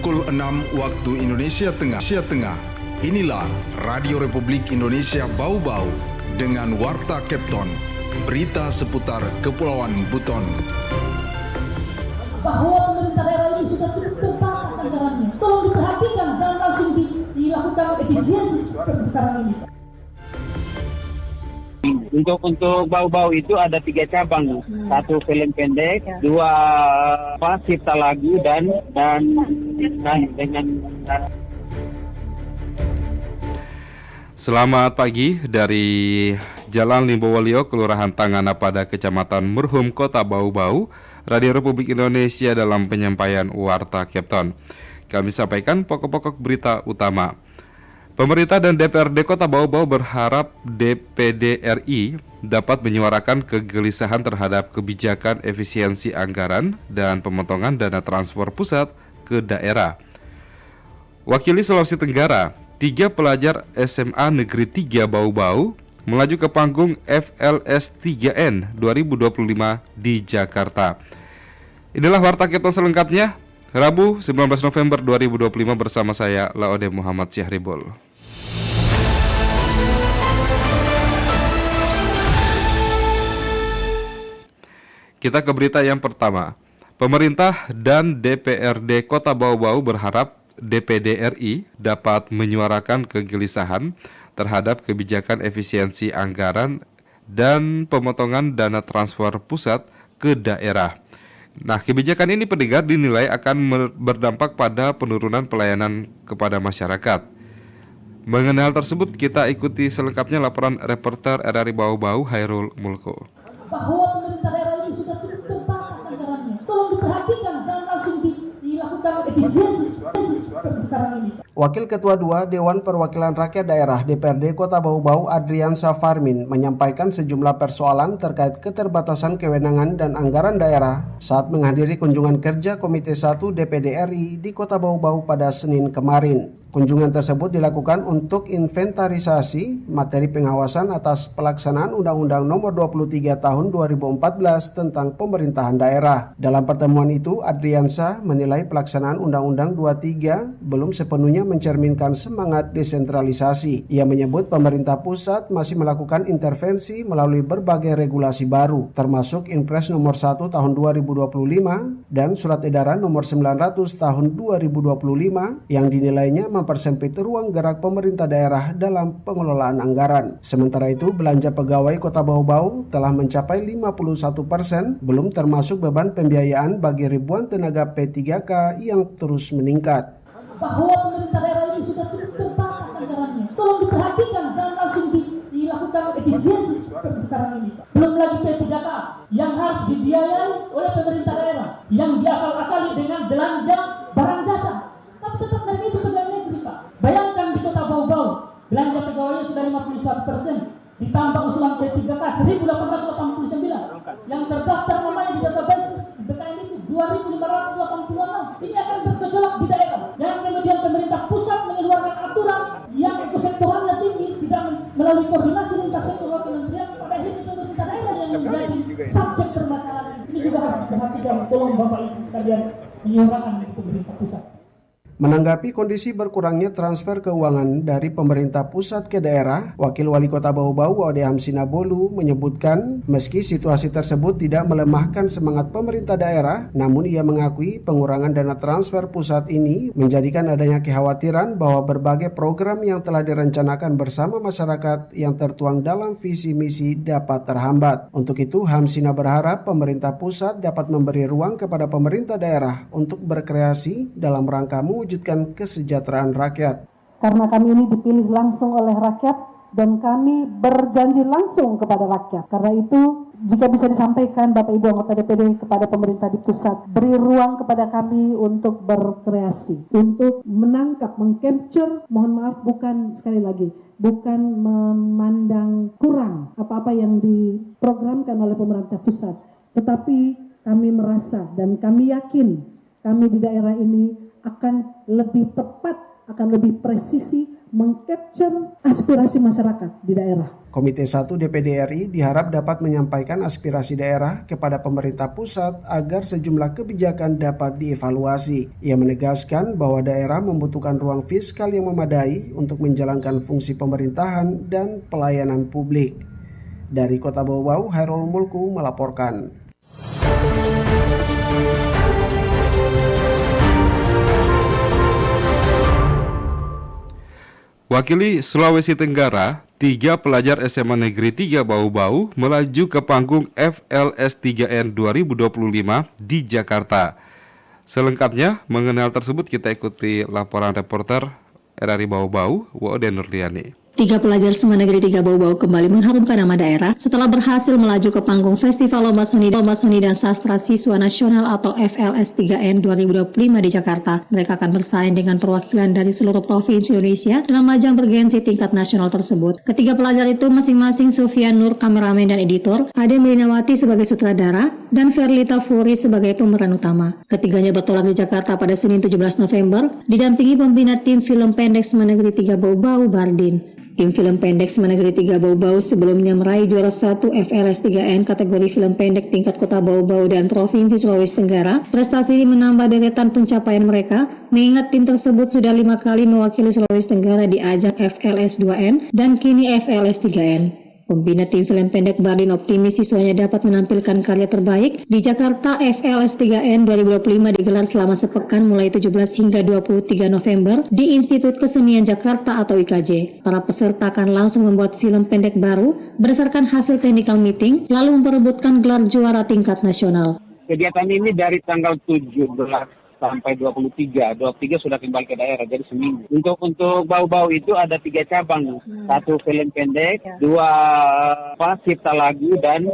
Pukul 6 waktu Indonesia Tengah. Inilah Radio Republik Indonesia Bau-Bau dengan Warta Kepton. Berita seputar Kepulauan Buton. Bahwa pemerintah daerah ini sudah cukup terbatas anggarannya. Tolong diperhatikan dan langsung dilakukan efisiensi seperti sekarang ini. Untuk Bau-Bau itu ada 3 cabang, 1 film pendek, 2 cipta lagu dan dengan. Selamat pagi dari Jalan Limbowolio, Kelurahan Tanganapada, Kecamatan Merhum, Kota Bau-Bau. Radio Republik Indonesia dalam penyampaian Warta Kepton. Kami sampaikan pokok-pokok berita utama. Pemerintah dan DPRD Kota Bau-Bau berharap DPD RI dapat menyuarakan kegelisahan terhadap kebijakan efisiensi anggaran dan pemotongan dana transfer pusat ke daerah. Wakili Sulawesi Tenggara, 3 pelajar SMA Negeri 3 Bau-Bau melaju ke panggung FLS 3N 2025 di Jakarta. Inilah Warta Kepton selengkapnya, Rabu 19 November 2025 bersama saya Laode Muhammad Syahribul. Kita ke berita yang pertama. Pemerintah dan DPRD Kota Bau-Bau berharap DPD RI dapat menyuarakan kegelisahan terhadap kebijakan efisiensi anggaran dan pemotongan dana transfer pusat ke daerah. Nah, kebijakan ini pendengar dinilai akan berdampak pada penurunan pelayanan kepada masyarakat. Mengenai hal tersebut, kita ikuti selengkapnya laporan reporter RRI Bau-Bau Hairul Mulko. Bahwa pemerintah daerah ini sudah cukup terbatas anggarannya. Tolong diperhatikan dan langsung dilakukan efisiensi seperti sekarang ini. Wakil Ketua 2 Dewan Perwakilan Rakyat Daerah DPRD Kota Bau-Bau Adrian Safarmin menyampaikan sejumlah persoalan terkait keterbatasan kewenangan dan anggaran daerah saat menghadiri kunjungan kerja Komite 1 DPD RI di Kota Bau-Bau pada Senin kemarin. Kunjungan tersebut dilakukan untuk inventarisasi materi pengawasan atas pelaksanaan Undang-Undang Nomor 23 Tahun 2014 tentang pemerintahan daerah. Dalam pertemuan itu, Adriansa menilai pelaksanaan Undang-Undang 23 belum sepenuhnya mencerminkan semangat desentralisasi. Ia menyebut pemerintah pusat masih melakukan intervensi melalui berbagai regulasi baru, termasuk Inpres Nomor 1 Tahun 2025 dan Surat Edaran Nomor 900 Tahun 2025 yang dinilainya mempersempit ruang gerak pemerintah daerah dalam pengelolaan anggaran. Sementara itu, belanja pegawai Kota Bau-Bau telah mencapai 51%, belum termasuk beban pembiayaan bagi ribuan tenaga P3K yang terus meningkat. Bahwa pemerintah daerah ini sudah cukup terbatas anggarannya. Tolong diperhatikan dan langsung dilakukan efisiensi seperti sekarang ini. Belum lagi P3K yang harus dibiayai oleh pemerintah daerah, yang diakal-akali dengan belanja barang jasa. Tapi tetap mereka itu pegawai negeri, Pak. Bayangkan di Kota Bau-Bau, belanja pegawainya sudah 51%, ditambah usulan P3K 1.889, yang terdaftar namanya di database BKN itu 2.586. Ini akan bergejolak di daerah. Yang kemudian pemerintah pusat mengeluarkan aturan yang ekosektoralnya tinggi, tidak melalui koordinasi lintas sektor kementerian, pada akhirnya pemerintah daerah yang menjadi subjek permasalahan. Ini juga harus diperhatikan. Tolong Bapak Ibu sekalian menyuarakan di pemerintah pusat. Menanggapi kondisi berkurangnya transfer keuangan dari pemerintah pusat ke daerah, Wakil Wali Kota Bau-Bau Ode Hamsina Bolu menyebutkan meski situasi tersebut tidak melemahkan semangat pemerintah daerah, namun ia mengakui pengurangan dana transfer pusat ini menjadikan adanya kekhawatiran bahwa berbagai program yang telah direncanakan bersama masyarakat yang tertuang dalam visi misi dapat terhambat. Untuk itu, Hamsina berharap pemerintah pusat dapat memberi ruang kepada pemerintah daerah untuk berkreasi dalam rangka mewujudkan kesejahteraan rakyat. Karena kami ini dipilih langsung oleh rakyat dan kami berjanji langsung kepada rakyat. Karena itu, jika bisa disampaikan Bapak Ibu anggota DPD kepada pemerintah di pusat, beri ruang kepada kami untuk berkreasi, untuk menangkap, mengcapture, mohon maaf bukan sekali lagi, bukan memandang kurang apa-apa yang diprogramkan oleh pemerintah pusat. Tetapi kami merasa dan kami yakin kami di daerah ini akan lebih tepat, akan lebih presisi mengcapture aspirasi masyarakat di daerah. Komite 1 DPD RI diharap dapat menyampaikan aspirasi daerah kepada pemerintah pusat agar sejumlah kebijakan dapat dievaluasi. Ia menegaskan bahwa daerah membutuhkan ruang fiskal yang memadai untuk menjalankan fungsi pemerintahan dan pelayanan publik. Dari Kota Bau Bau, Hairul Mulku melaporkan. Wakili Sulawesi Tenggara, 3 pelajar SMA Negeri 3 Bau Bau melaju ke panggung FLS 3N 2025 di Jakarta. Selengkapnya mengenal tersebut kita ikuti laporan reporter RRI Bau Bau, Wode Nurliani. 3 pelajar SMA Negeri 3 Bau Bau kembali mengharumkan nama daerah setelah berhasil melaju ke panggung Festival Lomba Seni dan Sastra Siswa Nasional atau FLS 3N 2025 di Jakarta. Mereka akan bersaing dengan perwakilan dari seluruh provinsi Indonesia dalam ajang bergensi tingkat nasional tersebut. Ketiga pelajar itu masing-masing Sufyan Nur, kameramen dan editor, Ade Melinawati sebagai sutradara, dan Verlita Furi sebagai pemeran utama. Ketiganya bertolak di Jakarta pada Senin 17 November, didampingi pembina tim film pendek SMA Negeri 3 Bau Bau, Bardin. Tim film pendek SMA Negeri 3 Bau Bau sebelumnya meraih juara 1 FLS 3N kategori film pendek tingkat Kota Bau Bau dan Provinsi Sulawesi Tenggara. Prestasi ini menambah deretan pencapaian mereka, mengingat tim tersebut sudah 5 kali mewakili Sulawesi Tenggara di ajang FLS 2N dan kini FLS 3N. Pembina tim film pendek Bardin optimis siswanya dapat menampilkan karya terbaik di Jakarta. FLS 3N 2025 digelar selama sepekan mulai 17 hingga 23 November di Institut Kesenian Jakarta atau IKJ. Para peserta akan langsung membuat film pendek baru berdasarkan hasil technical meeting lalu memperebutkan gelar juara tingkat nasional. Kegiatan ini dari tanggal 17 sampai 23 sudah kembali ke daerah, jadi seminggu. Untuk Bau-Bau itu ada 3 cabang, 1 film pendek, 2 cipta lagu dan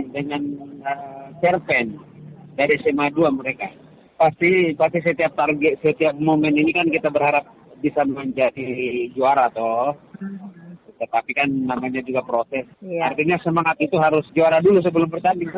dengan cerpen dari SMA 2 mereka. Pasti setiap target, setiap momen ini kan kita berharap bisa menjadi juara toh. Tetapi kan namanya juga proses. Artinya semangat itu harus juara dulu sebelum bertanding.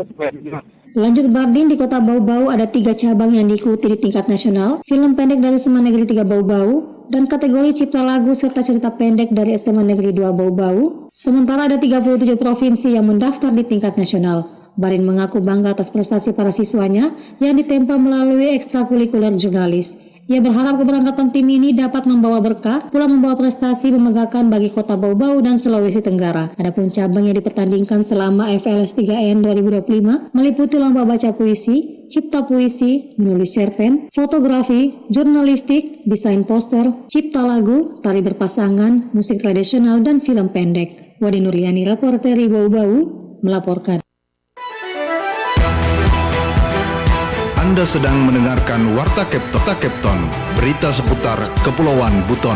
Lanjut Bardin, di Kota Bau Bau ada 3 cabang yang diikuti di tingkat nasional. Film pendek dari SMA Negeri 3 Bau Bau dan kategori cipta lagu serta cerita pendek dari SMA Negeri 2 Bau Bau. Sementara ada 37 provinsi yang mendaftar di tingkat nasional. Bardin mengaku bangga atas prestasi para siswanya yang ditempa melalui ekstrakurikuler jurnalis. Ia berharap keberangkatan tim ini dapat membawa berkah, pula membawa prestasi membanggakan bagi Kota Bau Bau dan Sulawesi Tenggara. Adapun cabang yang dipertandingkan selama FLS 3N 2025 meliputi lomba baca puisi, cipta puisi, menulis cerpen, fotografi, jurnalistik, desain poster, cipta lagu, tari berpasangan, musik tradisional, dan film pendek. Wade Nurliani, reporter Bau Bau, melaporkan. Anda sedang mendengarkan Warta Kepton, berita seputar Kepulauan Buton.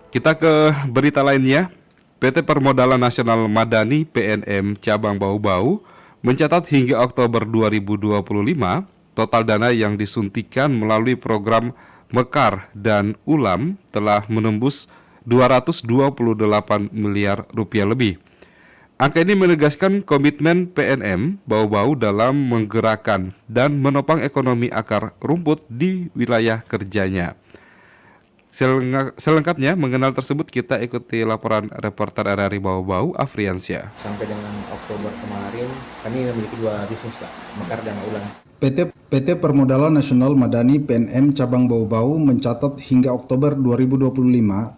Kita ke berita lainnya. PT Permodalan Nasional Madani PNM Cabang Bau Bau mencatat hingga Oktober 2025 total dana yang disuntikan melalui program Mekar dan Ulam telah menembus 228 miliar rupiah lebih. Angka ini menegaskan komitmen PNM Bau Bau dalam menggerakkan dan menopang ekonomi akar rumput di wilayah kerjanya. Selengkapnya mengenal tersebut kita ikuti laporan reporter RRI Bau Bau, Afriansyah. Sampai dengan Oktober kemarin kami memiliki 2 bisnis Pak, Mekar dan Ulam. PT Permodalan Nasional Madani PNM Cabang Bau Bau mencatat hingga Oktober 2025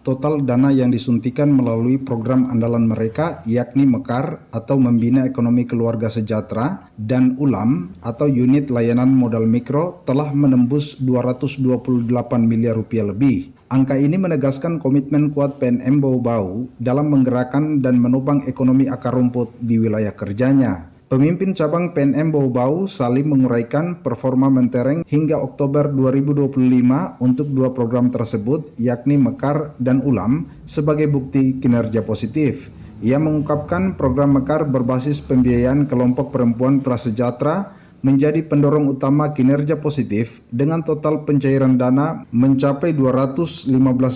total dana yang disuntikan melalui program andalan mereka yakni Mekar atau Membina Ekonomi Keluarga Sejahtera dan Ulam atau Unit Layanan Modal Mikro telah menembus 228 miliar rupiah lebih. Angka ini menegaskan komitmen kuat PNM Bau Bau dalam menggerakkan dan menopang ekonomi akar rumput di wilayah kerjanya. Pemimpin cabang PNM Bau Bau saling menguraikan performa mentereng hingga Oktober 2025 untuk 2 program tersebut yakni Mekar dan Ulam sebagai bukti kinerja positif. Ia mengungkapkan program Mekar berbasis pembiayaan kelompok perempuan prasejahtera menjadi pendorong utama kinerja positif dengan total pencairan dana mencapai 215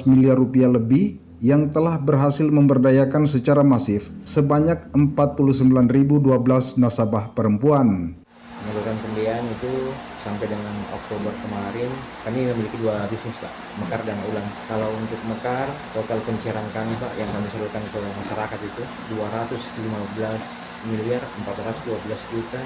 miliar rupiah lebih yang telah berhasil memberdayakan secara masif sebanyak 49.012 nasabah perempuan. Menurunkan pembiayaan itu sampai dengan Oktober kemarin kami memiliki 2 bisnis Pak, mekar dan ulam. Kalau untuk mekar, total pencairan kami Pak yang kami salurkan ke masyarakat itu 215 miliar 412 juta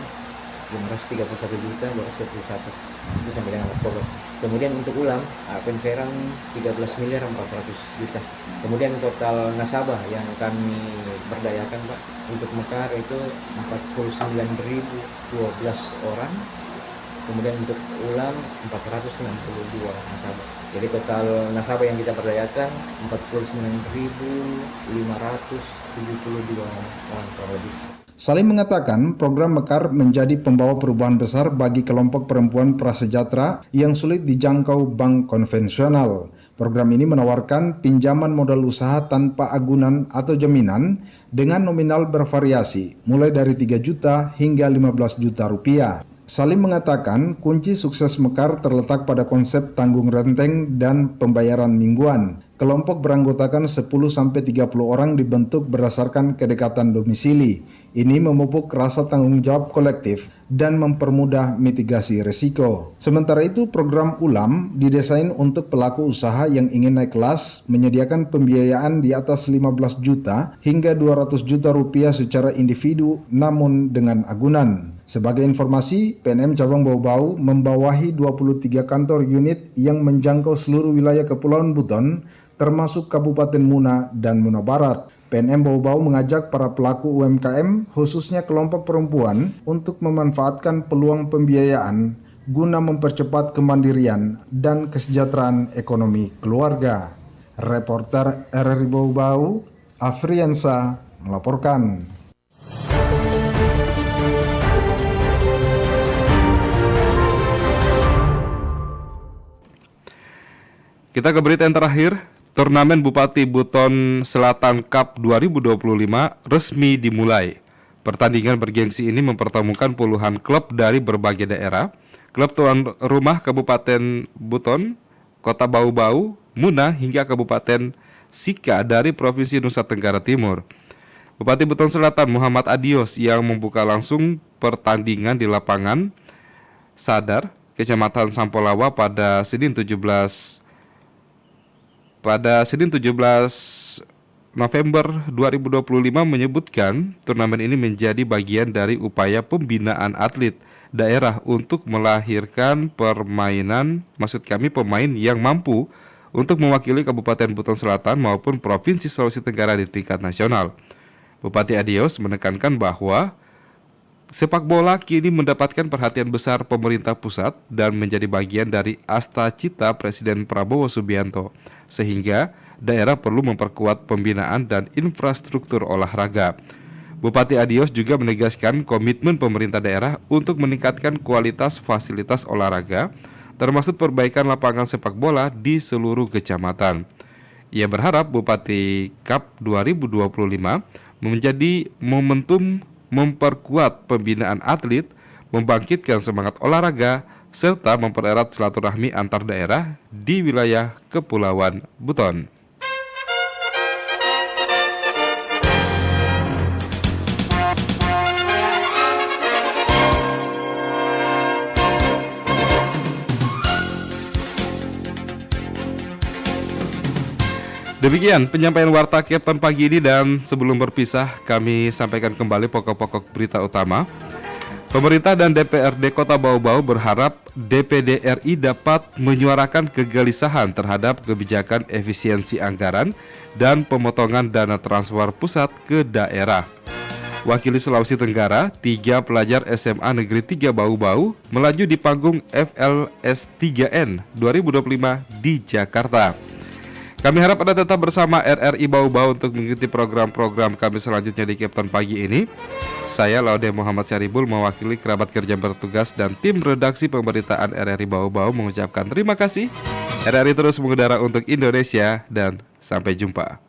531 juta 221 itu sampai dengan Oktober. Kemudian untuk ulam pencairan 13 miliar 400 juta. Kemudian total nasabah yang kami berdayakan Pak untuk mekar itu 49.012 orang. Kemudian untuk ulam 462 nasabah. Jadi total nasabah yang kita berdayakan 49.572 orang kurang lebih. Salim mengatakan program Mekar menjadi pembawa perubahan besar bagi kelompok perempuan prasejahtera yang sulit dijangkau bank konvensional. Program ini menawarkan pinjaman modal usaha tanpa agunan atau jaminan dengan nominal bervariasi, mulai dari 3 juta hingga 15 juta rupiah. Salim mengatakan kunci sukses Mekar terletak pada konsep tanggung renteng dan pembayaran mingguan. Kelompok beranggotakan 10-30 orang dibentuk berdasarkan kedekatan domisili. Ini memupuk rasa tanggung jawab kolektif dan mempermudah mitigasi risiko. Sementara itu, program Ulam didesain untuk pelaku usaha yang ingin naik kelas, menyediakan pembiayaan di atas 15 juta hingga 200 juta rupiah secara individu namun dengan agunan. Sebagai informasi, PNM Cabang Bau-Bau membawahi 23 kantor unit yang menjangkau seluruh wilayah Kepulauan Buton, termasuk Kabupaten Muna dan Muna Barat. PNM Bau-Bau mengajak para pelaku UMKM, khususnya kelompok perempuan, untuk memanfaatkan peluang pembiayaan guna mempercepat kemandirian dan kesejahteraan ekonomi keluarga. Reporter RRI Bau-Bau, Afriansa, melaporkan. Kita ke berita yang terakhir. Turnamen Bupati Buton Selatan Cup 2025 resmi dimulai. Pertandingan bergengsi ini mempertemukan puluhan klub dari berbagai daerah. Klub tuan rumah Kabupaten Buton, Kota Bau-Bau, Muna hingga Kabupaten Sika dari Provinsi Nusa Tenggara Timur. Bupati Buton Selatan Muhammad Adios yang membuka langsung pertandingan di lapangan Sadar, Kecamatan Sampolawa pada Senin 17 November 2025 menyebutkan turnamen ini menjadi bagian dari upaya pembinaan atlet daerah untuk melahirkan pemain yang mampu untuk mewakili Kabupaten Buton Selatan maupun Provinsi Sulawesi Tenggara di tingkat nasional. Bupati Adios menekankan bahwa sepak bola kini mendapatkan perhatian besar pemerintah pusat dan menjadi bagian dari asta cita Presiden Prabowo Subianto, sehingga daerah perlu memperkuat pembinaan dan infrastruktur olahraga. Bupati Adios juga menegaskan komitmen pemerintah daerah untuk meningkatkan kualitas fasilitas olahraga, termasuk perbaikan lapangan sepak bola di seluruh kecamatan. Ia berharap Bupati Cup 2025 menjadi momentum memperkuat pembinaan atlet, membangkitkan semangat olahraga, serta mempererat silaturahmi antar daerah di wilayah Kepulauan Buton. Demikian penyampaian Warta Kepton pagi ini, dan sebelum berpisah kami sampaikan kembali pokok-pokok berita utama. Pemerintah dan DPRD Kota Bau-Bau berharap DPD RI dapat menyuarakan kegelisahan terhadap kebijakan efisiensi anggaran dan pemotongan dana transfer pusat ke daerah. Wakili Sulawesi Tenggara, 3 pelajar SMA Negeri 3 Bau-Bau melaju di panggung FLS 3N 2025 di Jakarta. Kami harap Anda tetap bersama RRI Bau-Bau untuk mengikuti program-program kami selanjutnya di Kepton pagi ini. Saya Laude Muhammad Syaribul mewakili kerabat kerja bertugas dan tim redaksi pemberitaan RRI Bau-Bau mengucapkan terima kasih. RRI terus mengudara untuk Indonesia dan sampai jumpa.